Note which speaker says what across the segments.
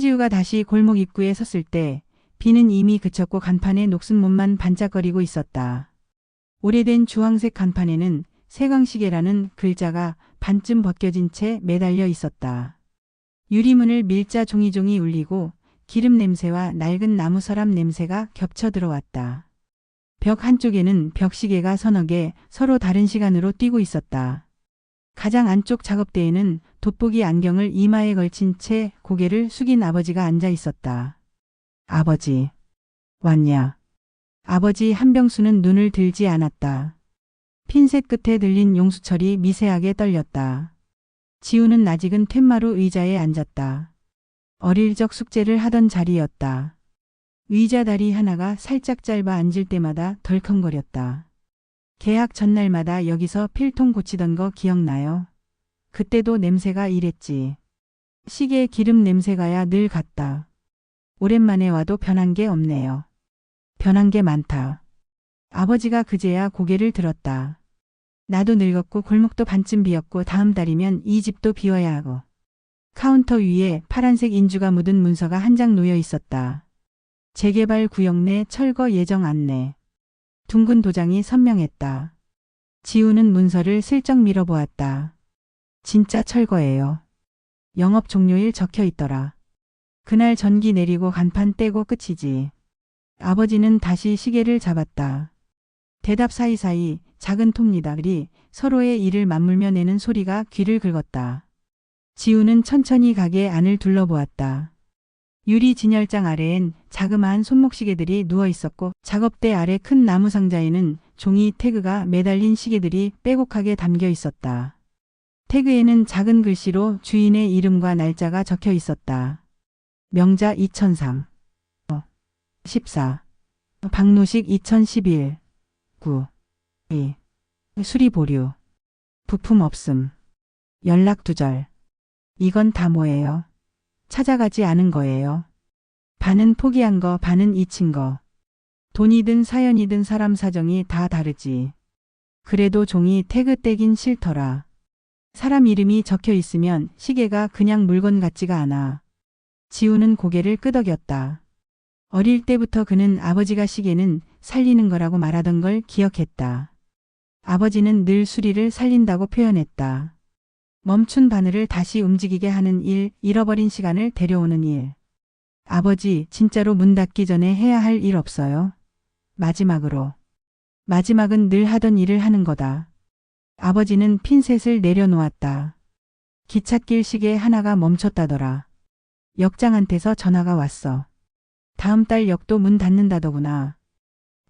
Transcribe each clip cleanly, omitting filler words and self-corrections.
Speaker 1: 손지우가 다시 골목 입구에 섰을 때 비는 이미 그쳤고 간판에 녹슨 몸만 반짝거리고 있었다. 오래된 주황색 간판에는 세광시계라는 글자가 반쯤 벗겨진 채 매달려 있었다. 유리문을 밀자 종이종이 울리고 기름 냄새와 낡은 나무 서랍 냄새가 겹쳐 들어왔다. 벽 한쪽에는 벽시계가 서너 개 서로 다른 시간으로 뛰고 있었다. 가장 안쪽 작업대에는 돋보기 안경을 이마에 걸친 채 고개를 숙인 아버지가 앉아 있었다. 아버지, 왔냐? 아버지 한병수는 눈을 들지 않았다. 핀셋 끝에 들린 용수철이 미세하게 떨렸다. 지우는 아직은 툇마루 의자에 앉았다. 어릴 적 숙제를 하던 자리였다. 의자 다리 하나가 살짝 짧아 앉을 때마다 덜컹거렸다. 개학 전날마다 여기서 필통 고치던 거 기억나요? 그때도 냄새가 이랬지. 시계 기름 냄새가야 늘 같다. 오랜만에 와도 변한 게 없네요. 변한 게 많다. 아버지가 그제야 고개를 들었다. 나도 늙었고 골목도 반쯤 비었고 다음 달이면 이 집도 비워야 하고. 카운터 위에 파란색 인주가 묻은 문서가 한 장 놓여 있었다. 재개발 구역 내 철거 예정 안내. 둥근 도장이 선명했다. 지우는 문서를 슬쩍 밀어보았다. 진짜 철거예요. 영업 종료일 적혀 있더라. 그날 전기 내리고 간판 떼고 끝이지. 아버지는 다시 시계를 잡았다. 대답 사이사이 작은 톱니다리 서로의 이를 맞물며 내는 소리가 귀를 긁었다. 지우는 천천히 가게 안을 둘러보았다. 유리 진열장 아래엔 자그마한 손목시계들이 누워 있었고 작업대 아래 큰 나무 상자에는 종이 태그가 매달린 시계들이 빼곡하게 담겨 있었다. 태그에는 작은 글씨로 주인의 이름과 날짜가 적혀 있었다. 명자 2003 14 박노식 2011 9 2 수리 보류 부품 없음 연락 두절. 이건 다 뭐예요? 찾아가지 않은 거예요. 반은 포기한 거, 반은 잊힌 거. 돈이든 사연이든 사람 사정이 다 다르지. 그래도 종이 태그 떼긴 싫더라. 사람 이름이 적혀 있으면 시계가 그냥 물건 같지가 않아. 지우는 고개를 끄덕였다. 어릴 때부터 그는 아버지가 시계는 살리는 거라고 말하던 걸 기억했다. 아버지는 늘 수리를 살린다고 표현했다. 멈춘 바늘을 다시 움직이게 하는 일, 잃어버린 시간을 데려오는 일. 아버지, 진짜로 문 닫기 전에 해야 할 일 없어요? 마지막으로. 마지막은 늘 하던 일을 하는 거다. 아버지는 핀셋을 내려놓았다. 기찻길 시계 하나가 멈췄다더라. 역장한테서 전화가 왔어. 다음 달 역도 문 닫는다더구나.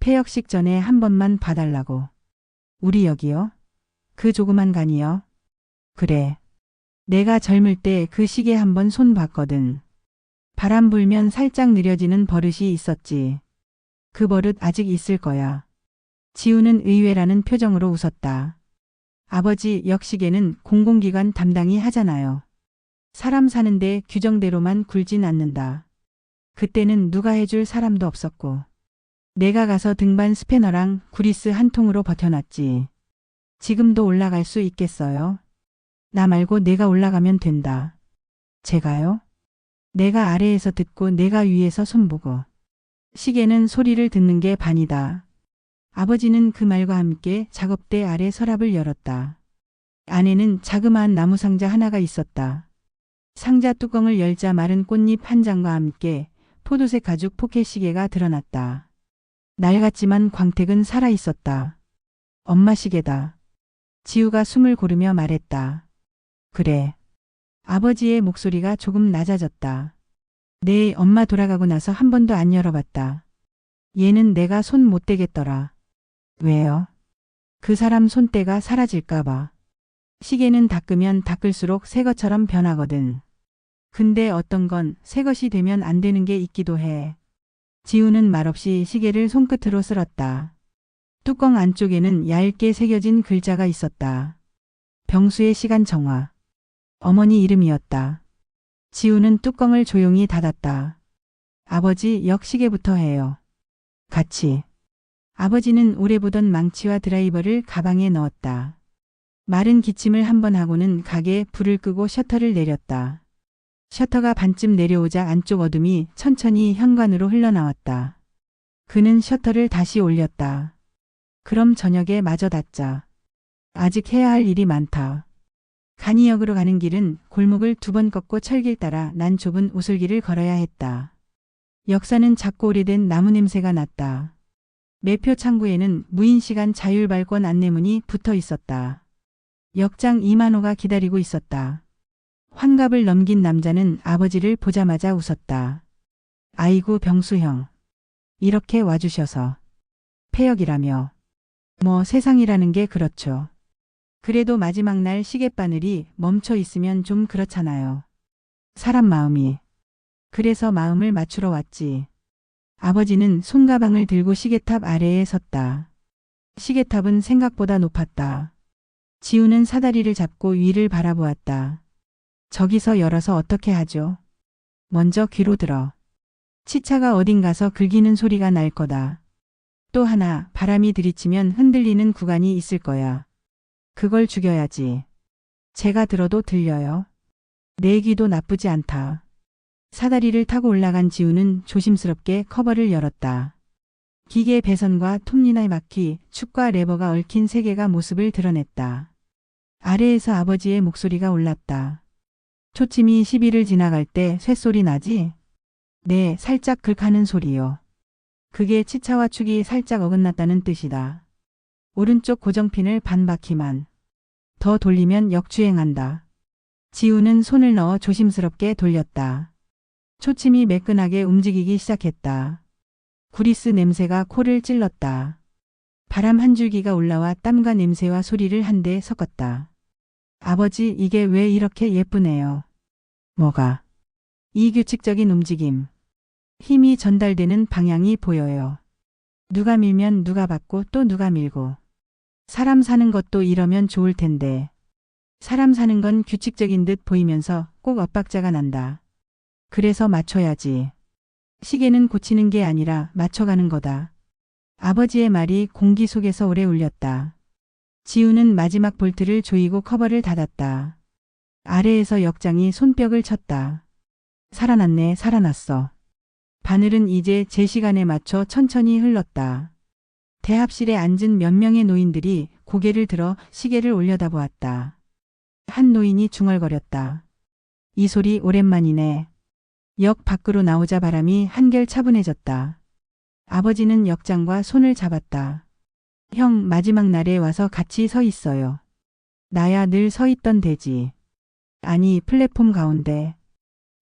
Speaker 1: 폐역식 전에 한 번만 봐달라고. 우리 역이요? 그 조그만 간이요? 그래. 내가 젊을 때 그 시계 한 번 손 봤거든. 바람 불면 살짝 느려지는 버릇이 있었지. 그 버릇 아직 있을 거야. 지우는 의외라는 표정으로 웃었다. 아버지, 역시계는 공공기관 담당이 하잖아요. 사람 사는데 규정대로만 굴진 않는다. 그때는 누가 해줄 사람도 없었고. 내가 가서 등반 스패너랑 구리스 한 통으로 버텨놨지. 지금도 올라갈 수 있겠어요? 나 말고 내가 올라가면 된다. 제가요? 내가 아래에서 듣고 내가 위에서 손보고. 시계는 소리를 듣는 게 반이다. 아버지는 그 말과 함께 작업대 아래 서랍을 열었다. 안에는 자그마한 나무 상자 하나가 있었다. 상자 뚜껑을 열자 마른 꽃잎 한 장과 함께 포도색 가죽 포켓 시계가 드러났다. 낡았지만 광택은 살아있었다. 엄마 시계다. 지우가 숨을 고르며 말했다. 그래. 아버지의 목소리가 조금 낮아졌다. 네, 엄마 돌아가고 나서 한 번도 안 열어봤다. 얘는 내가 손 못 대겠더라. 왜요? 그 사람 손때가 사라질까 봐. 시계는 닦으면 닦을수록 새 것처럼 변하거든. 근데 어떤 건 새 것이 되면 안 되는 게 있기도 해. 지우는 말없이 시계를 손끝으로 쓸었다. 뚜껑 안쪽에는 얇게 새겨진 글자가 있었다. 병수의 시간 정화. 어머니 이름이었다. 지우는 뚜껑을 조용히 닫았다. 아버지, 역시계부터 해요. 같이. 아버지는 오래 보던 망치와 드라이버를 가방에 넣었다. 마른 기침을 한 번 하고는 가게에 불을 끄고 셔터를 내렸다. 셔터가 반쯤 내려오자 안쪽 어둠이 천천히 현관으로 흘러나왔다. 그는 셔터를 다시 올렸다. 그럼 저녁에 마저 닫자. 아직 해야 할 일이 많다. 간이역으로 가는 길은 골목을 2번 꺾고 철길 따라 난 좁은 오솔길을 걸어야 했다. 역사는 작고 오래된 나무 냄새가 났다. 매표 창구에는 무인시간 자율발권 안내문이 붙어 있었다. 역장 이만호가 기다리고 있었다. 환갑을 넘긴 남자는 아버지를 보자마자 웃었다. 아이고 병수형. 이렇게 와주셔서. 폐역이라며. 뭐 세상이라는 게 그렇죠. 그래도 마지막 날 시계바늘이 멈춰 있으면 좀 그렇잖아요. 사람 마음이. 그래서 마음을 맞추러 왔지. 아버지는 손가방을 들고 시계탑 아래에 섰다. 시계탑은 생각보다 높았다. 지우는 사다리를 잡고 위를 바라보았다. 저기서 열어서 어떻게 하죠? 먼저 귀로 들어. 치차가 어딘 가서 긁히는 소리가 날 거다. 또 하나 바람이 들이치면 흔들리는 구간이 있을 거야. 그걸 죽여야지. 제가 들어도 들려요. 내 귀도 나쁘지 않다. 사다리를 타고 올라간 지우는 조심스럽게 커버를 열었다. 기계 배선과 톱니나 바퀴, 축과 레버가 얽힌 3개가 모습을 드러냈다. 아래에서 아버지의 목소리가 올랐다. 초침이 10일을 지나갈 때 쇳소리 나지? 네, 살짝 긁하는 소리요. 그게 치차와 축이 살짝 어긋났다는 뜻이다. 오른쪽 고정핀을 반 바퀴만 더 돌리면 역주행한다. 지우는 손을 넣어 조심스럽게 돌렸다. 초침이 매끈하게 움직이기 시작했다. 구리스 냄새가 코를 찔렀다. 바람 한 줄기가 올라와 땀과 냄새와 소리를 한데 섞었다. 아버지, 이게 왜 이렇게 예쁘네요. 뭐가? 이 규칙적인 움직임. 힘이 전달되는 방향이 보여요. 누가 밀면 누가 받고 또 누가 밀고. 사람 사는 것도 이러면 좋을 텐데. 사람 사는 건 규칙적인 듯 보이면서 꼭 엇박자가 난다. 그래서 맞춰야지. 시계는 고치는 게 아니라 맞춰가는 거다. 아버지의 말이 공기 속에서 오래 울렸다. 지우는 마지막 볼트를 조이고 커버를 닫았다. 아래에서 역장이 손뼉을 쳤다. 살아났네, 살아났어. 바늘은 이제 제 시간에 맞춰 천천히 흘렀다. 대합실에 앉은 몇 명의 노인들이 고개를 들어 시계를 올려다보았다. 한 노인이 중얼거렸다. 이 소리 오랜만이네. 역 밖으로 나오자 바람이 한결 차분해졌다. 아버지는 역장과 손을 잡았다. 형, 마지막 날에 와서 같이 서 있어요. 나야 늘 서 있던 데지. 아니, 플랫폼 가운데.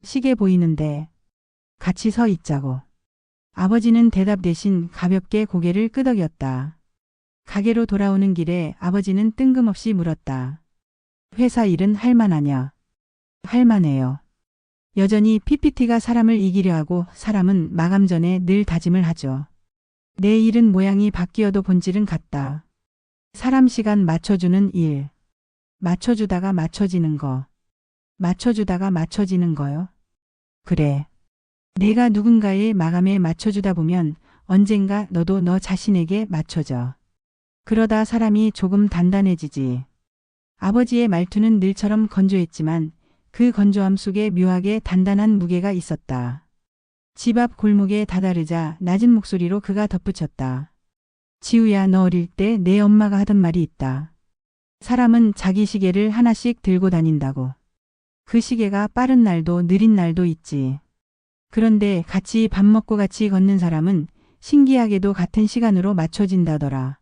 Speaker 1: 시계 보이는데. 같이 서 있자고. 아버지는 대답 대신 가볍게 고개를 끄덕였다. 가게로 돌아오는 길에 아버지는 뜬금없이 물었다. 회사 일은 할만하냐? 할만해요. 여전히 PPT가 사람을 이기려 하고 사람은 마감 전에 늘 다짐을 하죠. 내 일은 모양이 바뀌어도 본질은 같다. 사람 시간 맞춰주는 일. 맞춰주다가 맞춰지는 거. 맞춰주다가 맞춰지는 거요. 그래. 내가 누군가의 마감에 맞춰주다 보면 언젠가 너도 너 자신에게 맞춰져. 그러다 사람이 조금 단단해지지. 아버지의 말투는 늘처럼 건조했지만 그 건조함 속에 묘하게 단단한 무게가 있었다. 집 앞 골목에 다다르자 낮은 목소리로 그가 덧붙였다. 지우야, 너 어릴 때 내 엄마가 하던 말이 있다. 사람은 자기 시계를 하나씩 들고 다닌다고. 그 시계가 빠른 날도 느린 날도 있지. 그런데 같이 밥 먹고 같이 걷는 사람은 신기하게도 같은 시간으로 맞춰진다더라.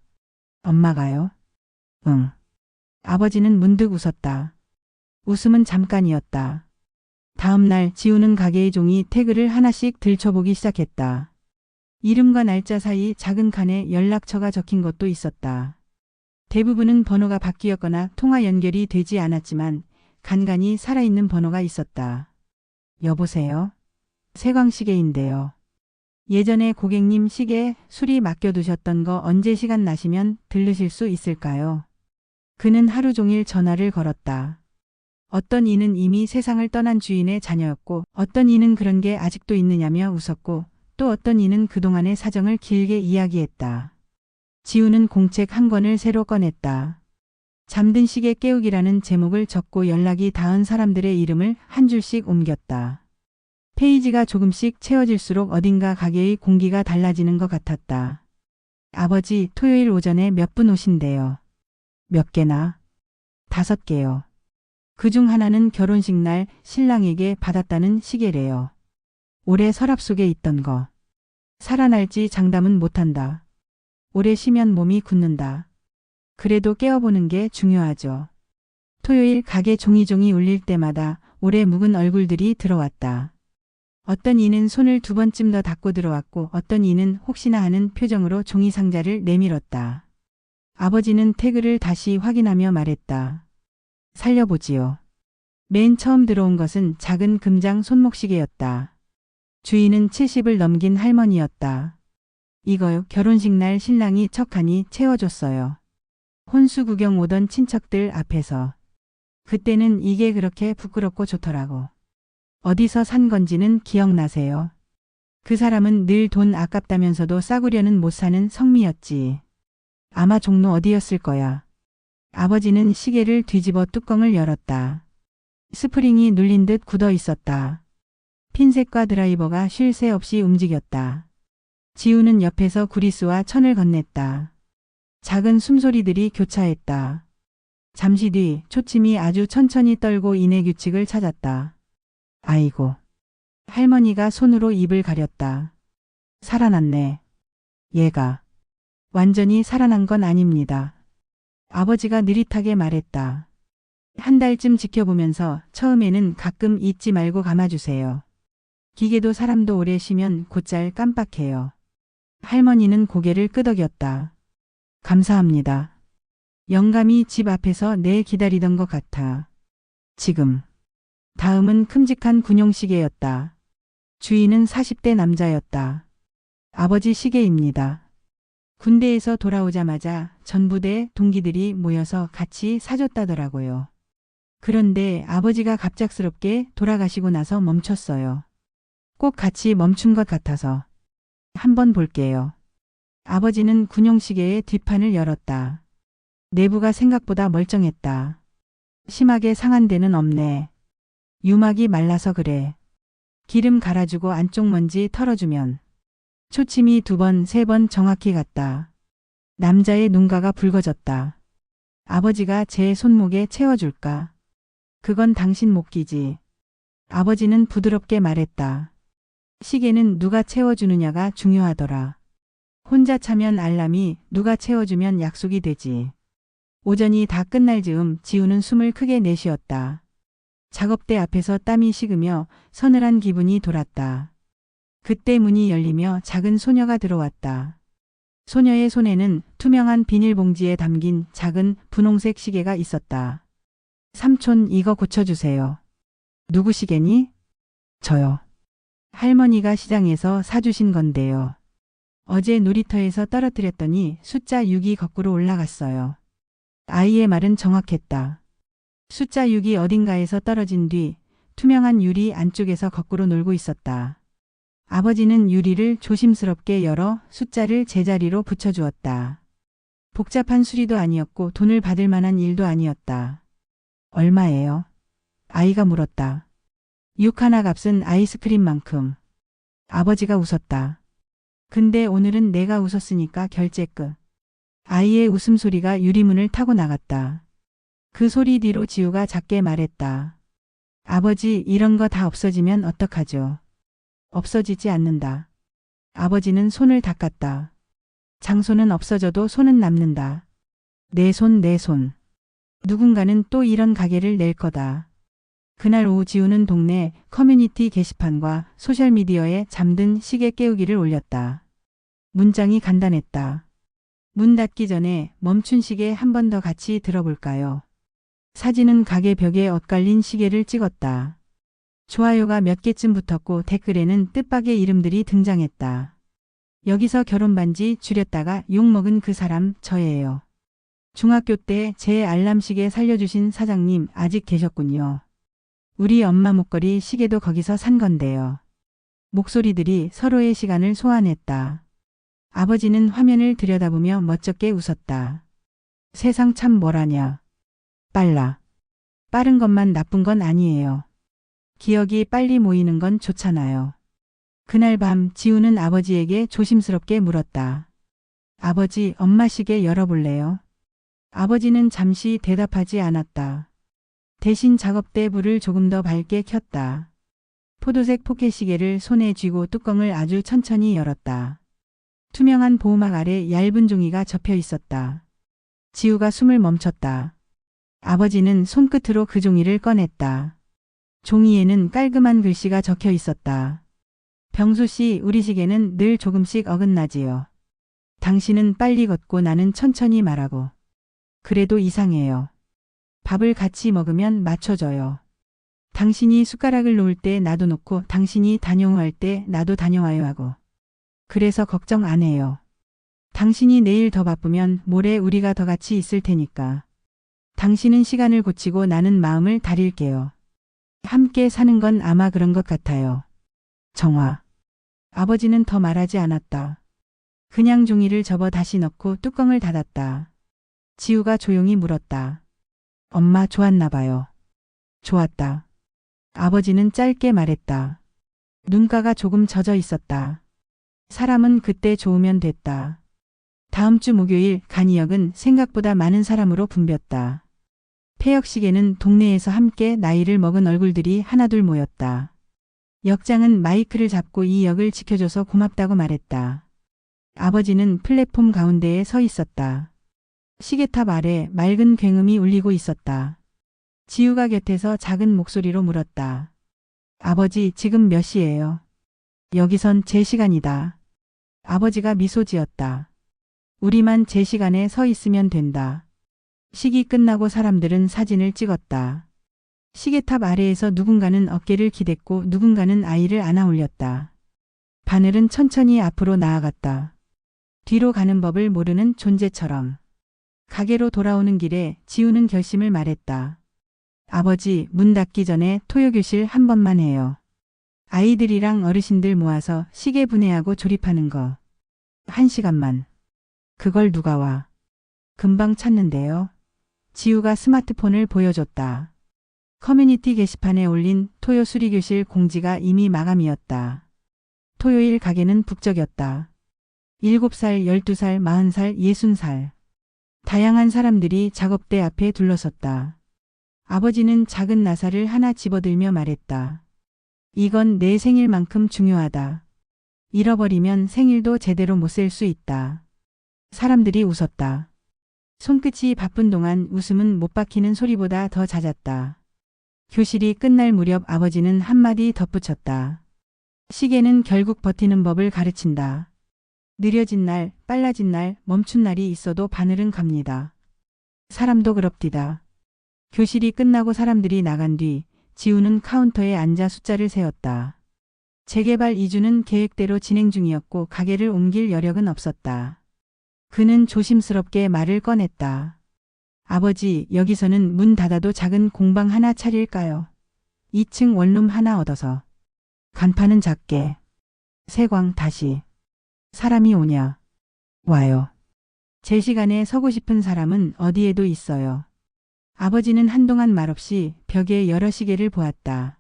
Speaker 1: 엄마가요? 응. 아버지는 문득 웃었다. 웃음은 잠깐이었다. 다음 날 지우는 가게의 종이 태그를 하나씩 들춰보기 시작했다. 이름과 날짜 사이 작은 칸에 연락처가 적힌 것도 있었다. 대부분은 번호가 바뀌었거나 통화 연결이 되지 않았지만 간간히 살아있는 번호가 있었다. 여보세요? 세광시계인데요. 예전에 고객님 시계 수리 맡겨두셨던 거 언제 시간 나시면 들르실 수 있을까요? 그는 하루 종일 전화를 걸었다. 어떤 이는 이미 세상을 떠난 주인의 자녀였고 어떤 이는 그런 게 아직도 있느냐며 웃었고 또 어떤 이는 그동안의 사정을 길게 이야기했다. 지우는 공책 한 권을 새로 꺼냈다. 잠든 시계 깨우기라는 제목을 적고 연락이 닿은 사람들의 이름을 한 줄씩 옮겼다. 페이지가 조금씩 채워질수록 어딘가 가게의 공기가 달라지는 것 같았다. 아버지, 토요일 오전에 몇 분 오신대요. 몇 개나? 5개요. 그중 하나는 결혼식 날 신랑에게 받았다는 시계래요. 올해 서랍 속에 있던 거. 살아날지 장담은 못한다. 오래 쉬면 몸이 굳는다. 그래도 깨워보는 게 중요하죠. 토요일 가게 종이종이 울릴 때마다 오래 묵은 얼굴들이 들어왔다. 어떤 이는 손을 2번쯤 더 닫고 들어왔고 어떤 이는 혹시나 하는 표정으로 종이 상자를 내밀었다. 아버지는 태그를 다시 확인하며 말했다. 살려보지요. 맨 처음 들어온 것은 작은 금장 손목시계였다. 주인은 70을 넘긴 할머니였다. 이거요. 결혼식 날 신랑이 척하니 채워줬어요. 혼수 구경 오던 친척들 앞에서. 그때는 이게 그렇게 부끄럽고 좋더라고. 어디서 산 건지는 기억나세요? 그 사람은 늘 돈 아깝다면서도 싸구려는 못 사는 성미였지. 아마 종로 어디였을 거야. 아버지는 시계를 뒤집어 뚜껑을 열었다. 스프링이 눌린 듯 굳어 있었다. 핀셋과 드라이버가 쉴 새 없이 움직였다. 지우는 옆에서 구리스와 천을 건넸다. 작은 숨소리들이 교차했다. 잠시 뒤 초침이 아주 천천히 떨고 인의 규칙을 찾았다. 아이고. 할머니가 손으로 입을 가렸다. 살아났네. 얘가. 완전히 살아난 건 아닙니다. 아버지가 느릿하게 말했다. 한 달쯤 지켜보면서 처음에는 가끔 잊지 말고 감아주세요. 기계도 사람도 오래 쉬면 곧잘 깜빡해요. 할머니는 고개를 끄덕였다. 감사합니다. 영감이 집 앞에서 내 기다리던 것 같아. 지금. 다음은 큼직한 군용시계였다. 주인은 40대 남자였다. 아버지 시계입니다. 군대에서 돌아오자마자 전부대 동기들이 모여서 같이 사줬다더라고요. 그런데 아버지가 갑작스럽게 돌아가시고 나서 멈췄어요. 꼭 같이 멈춘 것 같아서. 한번 볼게요. 아버지는 군용시계의 뒷판을 열었다. 내부가 생각보다 멀쩡했다. 심하게 상한 데는 없네. 유막이 말라서 그래. 기름 갈아주고 안쪽 먼지 털어주면. 초침이 2번, 3번 정확히 갔다. 남자의 눈가가 붉어졌다. 아버지가 제 손목에 채워줄까? 그건 당신 못 끼지. 아버지는 부드럽게 말했다. 시계는 누가 채워주느냐가 중요하더라. 혼자 차면 알람이, 누가 채워주면 약속이 되지. 오전이 다 끝날 즈음 지우는 숨을 크게 내쉬었다. 작업대 앞에서 땀이 식으며 서늘한 기분이 돌았다. 그때 문이 열리며 작은 소녀가 들어왔다. 소녀의 손에는 투명한 비닐봉지에 담긴 작은 분홍색 시계가 있었다. 삼촌, 이거 고쳐주세요. 누구 시계니? 저요. 할머니가 시장에서 사주신 건데요. 어제 놀이터에서 떨어뜨렸더니 숫자 6이 거꾸로 올라갔어요. 아이의 말은 정확했다. 숫자 6이 어딘가에서 떨어진 뒤 투명한 유리 안쪽에서 거꾸로 놀고 있었다. 아버지는 유리를 조심스럽게 열어 숫자를 제자리로 붙여주었다. 복잡한 수리도 아니었고 돈을 받을 만한 일도 아니었다. 얼마예요? 아이가 물었다. 6 하나 값은 아이스크림만큼. 아버지가 웃었다. 근데 오늘은 내가 웃었으니까 결제 끝. 아이의 웃음소리가 유리문을 타고 나갔다. 그 소리 뒤로 지우가 작게 말했다. 아버지, 이런 거 다 없어지면 어떡하죠? 없어지지 않는다. 아버지는 손을 닦았다. 장소는 없어져도 손은 남는다. 내 손, 내 손. 누군가는 또 이런 가게를 낼 거다. 그날 오후 지우는 동네 커뮤니티 게시판과 소셜미디어에 잠든 시계 깨우기를 올렸다. 문장이 간단했다. 문 닫기 전에 멈춘 시계 한 번 더 같이 들어볼까요? 사진은 가게 벽에 엇갈린 시계를 찍었다. 좋아요가 몇 개쯤 붙었고 댓글에는 뜻밖의 이름들이 등장했다. 여기서 결혼 반지 줄였다가 욕먹은 그 사람 저예요. 중학교 때 제 알람 시계 살려주신 사장님 아직 계셨군요. 우리 엄마 목걸이 시계도 거기서 산 건데요. 목소리들이 서로의 시간을 소환했다. 아버지는 화면을 들여다보며 멋쩍게 웃었다. 세상 참 뭐라냐. 빨라. 빠른 것만 나쁜 건 아니에요. 기억이 빨리 모이는 건 좋잖아요. 그날 밤 지우는 아버지에게 조심스럽게 물었다. 아버지, 엄마 시계 열어볼래요? 아버지는 잠시 대답하지 않았다. 대신 작업대 불을 조금 더 밝게 켰다. 포도색 포켓시계를 손에 쥐고 뚜껑을 아주 천천히 열었다. 투명한 보호막 아래 얇은 종이가 접혀 있었다. 지우가 숨을 멈췄다. 아버지는 손끝으로 그 종이를 꺼냈다. 종이에는 깔끔한 글씨가 적혀 있었다. 병수 씨, 우리 시계는 늘 조금씩 어긋나지요. 당신은 빨리 걷고 나는 천천히 말하고. 그래도 이상해요. 밥을 같이 먹으면 맞춰져요. 당신이 숟가락을 놓을 때 나도 놓고 당신이 다녀올 때 나도 다녀와요 하고. 그래서 걱정 안 해요. 당신이 내일 더 바쁘면 모레 우리가 더 같이 있을 테니까. 당신은 시간을 고치고 나는 마음을 다릴게요. 함께 사는 건 아마 그런 것 같아요. 정화. 아버지는 더 말하지 않았다. 그냥 종이를 접어 다시 넣고 뚜껑을 닫았다. 지우가 조용히 물었다. 엄마 좋았나 봐요. 좋았다. 아버지는 짧게 말했다. 눈가가 조금 젖어 있었다. 사람은 그때 좋으면 됐다. 다음 주 목요일 간이역은 생각보다 많은 사람으로 붐볐다. 폐역식에는 동네에서 함께 나이를 먹은 얼굴들이 하나둘 모였다. 역장은 마이크를 잡고 이 역을 지켜줘서 고맙다고 말했다. 아버지는 플랫폼 가운데에 서 있었다. 시계탑 아래 맑은 굉음이 울리고 있었다. 지우가 곁에서 작은 목소리로 물었다. 아버지, 지금 몇 시예요? 여기선 제 시간이다. 아버지가 미소 지었다. 우리만 제 시간에 서 있으면 된다. 식이 끝나고 사람들은 사진을 찍었다. 시계탑 아래에서 누군가는 어깨를 기댔고 누군가는 아이를 안아 올렸다. 바늘은 천천히 앞으로 나아갔다. 뒤로 가는 법을 모르는 존재처럼. 가게로 돌아오는 길에 지우는 결심을 말했다. 아버지, 문 닫기 전에 토요교실 한 번만 해요. 아이들이랑 어르신들 모아서 시계 분해하고 조립하는 거. 1시간만. 그걸 누가 와? 금방 찾는데요. 지우가 스마트폰을 보여줬다. 커뮤니티 게시판에 올린 토요 수리교실 공지가 이미 마감이었다. 토요일 가게는 북적였다. 7살, 12살, 40살, 60살. 다양한 사람들이 작업대 앞에 둘러섰다. 아버지는 작은 나사를 하나 집어들며 말했다. 이건 내 생일만큼 중요하다. 잃어버리면 생일도 제대로 못 셀 수 있다. 사람들이 웃었다. 손끝이 바쁜 동안 웃음은 못 박히는 소리보다 더 잦았다. 교실이 끝날 무렵 아버지는 한마디 덧붙였다. 시계는 결국 버티는 법을 가르친다. 느려진 날, 빨라진 날, 멈춘 날이 있어도 바늘은 갑니다. 사람도 그럽디다. 교실이 끝나고 사람들이 나간 뒤 지우는 카운터에 앉아 숫자를 세었다. 재개발 2주는 계획대로 진행 중이었고 가게를 옮길 여력은 없었다. 그는 조심스럽게 말을 꺼냈다. 아버지, 여기서는 문 닫아도 작은 공방 하나 차릴까요? 2층 원룸 하나 얻어서. 간판은 작게. 세광 다시. 사람이 오냐? 와요. 제 시간에 서고 싶은 사람은 어디에도 있어요. 아버지는 한동안 말없이 벽에 여러 시계를 보았다.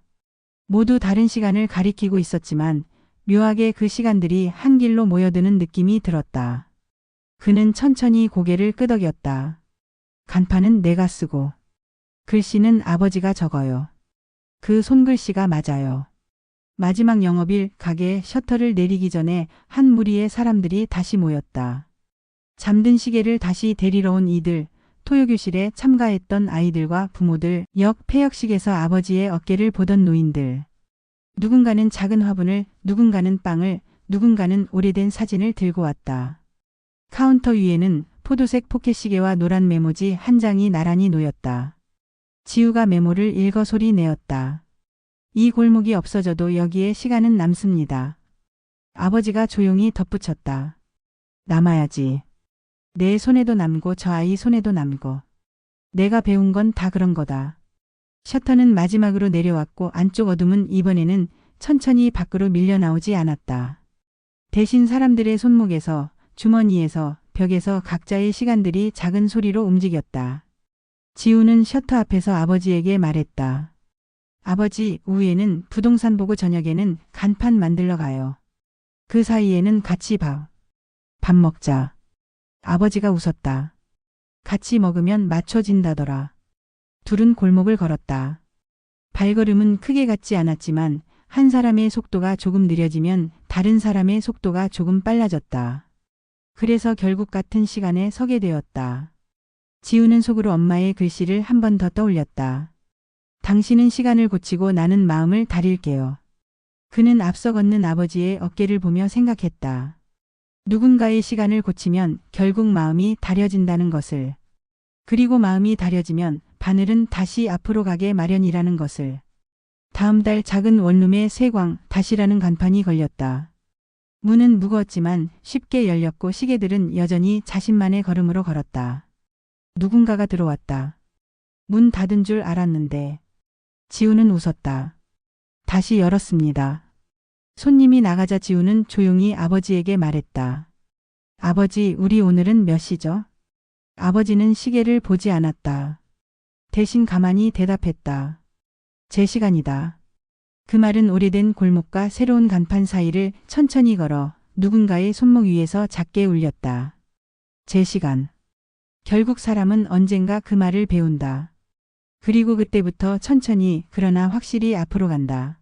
Speaker 1: 모두 다른 시간을 가리키고 있었지만 묘하게 그 시간들이 한 길로 모여드는 느낌이 들었다. 그는 천천히 고개를 끄덕였다. 간판은 내가 쓰고 글씨는 아버지가 적어요. 그 손글씨가 맞아요. 마지막 영업일 가게 셔터를 내리기 전에 한 무리의 사람들이 다시 모였다. 잠든 시계를 다시 데리러 온 이들, 토요교실에 참가했던 아이들과 부모들, 역 폐역식에서 아버지의 어깨를 보던 노인들. 누군가는 작은 화분을, 누군가는 빵을, 누군가는 오래된 사진을 들고 왔다. 카운터 위에는 포도색 포켓시계와 노란 메모지 한 장이 나란히 놓였다. 지우가 메모를 읽어 소리 내었다. 이 골목이 없어져도 여기에 시간은 남습니다. 아버지가 조용히 덧붙였다. 남아야지. 내 손에도 남고 저 아이 손에도 남고. 내가 배운 건 다 그런 거다. 셔터는 마지막으로 내려왔고 안쪽 어둠은 이번에는 천천히 밖으로 밀려나오지 않았다. 대신 사람들의 손목에서, 주머니에서, 벽에서 각자의 시간들이 작은 소리로 움직였다. 지우는 셔터 앞에서 아버지에게 말했다. 아버지, 오후에는 부동산 보고 저녁에는 간판 만들러 가요. 그 사이에는 같이 밥 먹자. 아버지가 웃었다. 같이 먹으면 맞춰진다더라. 둘은 골목을 걸었다. 발걸음은 크게 같지 않았지만 한 사람의 속도가 조금 느려지면 다른 사람의 속도가 조금 빨라졌다. 그래서 결국 같은 시간에 서게 되었다. 지우는 속으로 엄마의 글씨를 한 번 더 떠올렸다. 당신은 시간을 고치고 나는 마음을 다릴게요. 그는 앞서 걷는 아버지의 어깨를 보며 생각했다. 누군가의 시간을 고치면 결국 마음이 다려진다는 것을. 그리고 마음이 다려지면 바늘은 다시 앞으로 가게 마련이라는 것을. 다음 달 작은 원룸에 세광 다시라는 간판이 걸렸다. 문은 무거웠지만 쉽게 열렸고 시계들은 여전히 자신만의 걸음으로 걸었다. 누군가가 들어왔다. 문 닫은 줄 알았는데. 지우는 웃었다. 다시 열었습니다. 손님이 나가자 지우는 조용히 아버지에게 말했다. 아버지, 우리 오늘은 몇 시죠? 아버지는 시계를 보지 않았다. 대신 가만히 대답했다. 제 시간이다. 그 말은 오래된 골목과 새로운 간판 사이를 천천히 걸어 누군가의 손목 위에서 작게 울렸다. 제 시간. 결국 사람은 언젠가 그 말을 배운다. 그리고 그때부터 천천히 그러나 확실히 앞으로 간다.